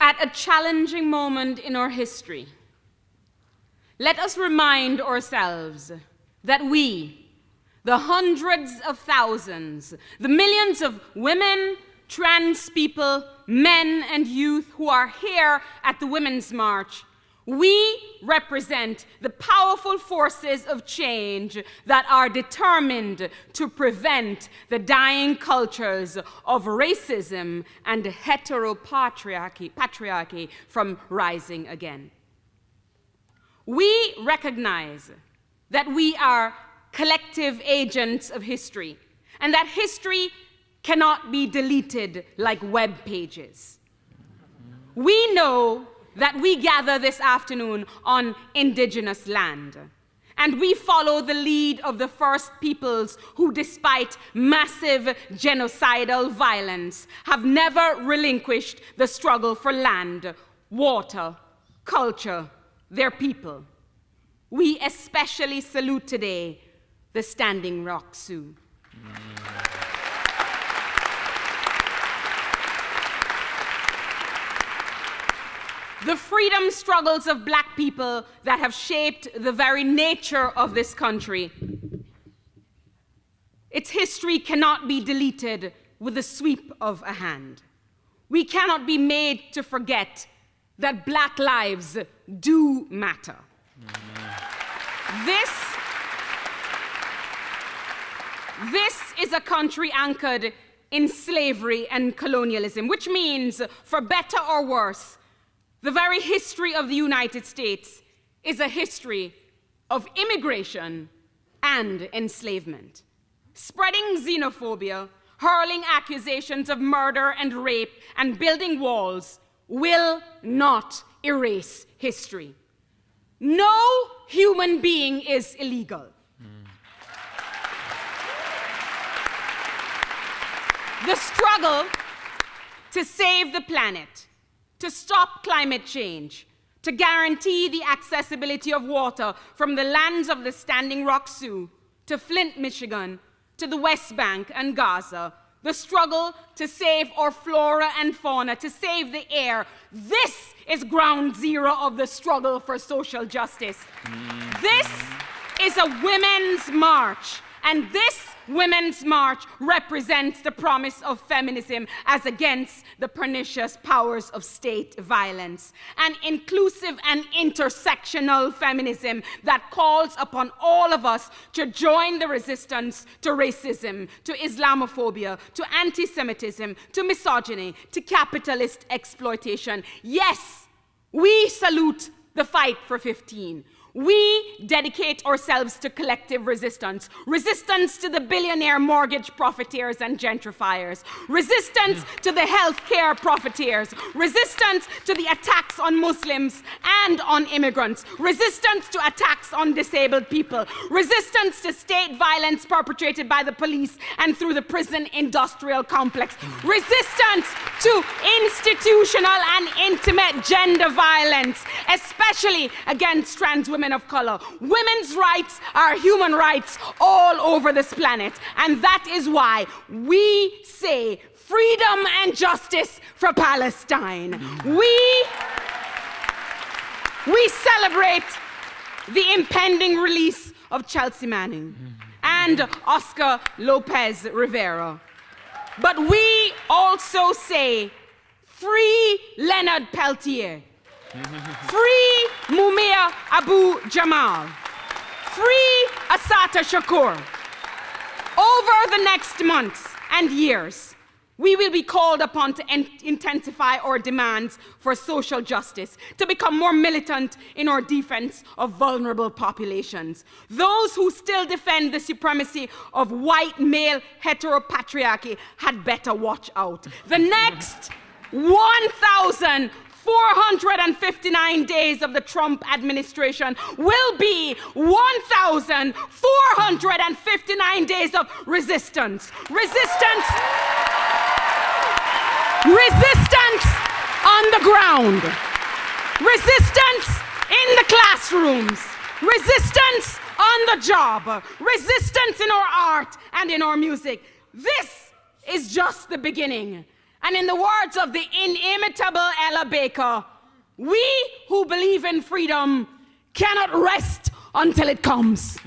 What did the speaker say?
At a challenging moment in our history, let us remind ourselves that we, the hundreds of thousands, the millions of women, trans people, men and youth who are here at the Women's March, we represent the powerful forces of change that are determined to prevent the dying cultures of racism and heteropatriarchy from rising again. We recognize that we are collective agents of history, and that history cannot be deleted like web pages. We know that we gather this afternoon on indigenous land, and we follow the lead of the first peoples who, despite massive genocidal violence, have never relinquished the struggle for land, water, culture, their people. We especially salute today the Standing Rock Sioux. The freedom struggles of Black people that have shaped the very nature of this country. Its history cannot be deleted with the sweep of a hand. We cannot be made to forget that Black lives do matter. This is a country anchored in slavery and colonialism, which means, for better or worse, the very history of the United States is a history of immigration and enslavement. Spreading xenophobia, hurling accusations of murder and rape, and building walls will not erase history. No human being is illegal. The struggle to save the planet, to stop climate change, to guarantee the accessibility of water from the lands of the Standing Rock Sioux to Flint, Michigan, to the West Bank and Gaza, the struggle to save our flora and fauna, to save the air, this is ground zero of the struggle for social justice. This is a women's march, and this Women's March represents the promise of feminism as against the pernicious powers of state violence. An inclusive and intersectional feminism that calls upon all of us to join the resistance to racism, to Islamophobia, to anti-Semitism, to misogyny, to capitalist exploitation. Yes, we salute the fight for 15. We dedicate ourselves to collective resistance. Resistance to the billionaire mortgage profiteers and gentrifiers. Resistance to the healthcare profiteers. Resistance to the attacks on Muslims and on immigrants. Resistance to attacks on disabled people. Resistance to state violence perpetrated by the police and through the prison industrial complex. Resistance to institutional and intimate gender violence, especially against trans women of color. Women's rights are human rights all over this planet, and that is why we say freedom and justice for Palestine. We celebrate the impending release of Chelsea Manning and Oscar Lopez Rivera. But we also say free Leonard Peltier. Free Mumia Abu Jamal. Free Assata Shakur. Over the next months and years, we will be called upon to intensify our demands for social justice, to become more militant in our defense of vulnerable populations. Those who still defend the supremacy of white male heteropatriarchy had better watch out. The next 1,459 days of the Trump administration will be 1,459 days of resistance. Resistance on the ground. Resistance in the classrooms. Resistance on the job, resistance in our art and in our music. This is just the beginning. And in the words of the inimitable Ella Baker, we who believe in freedom cannot rest until it comes.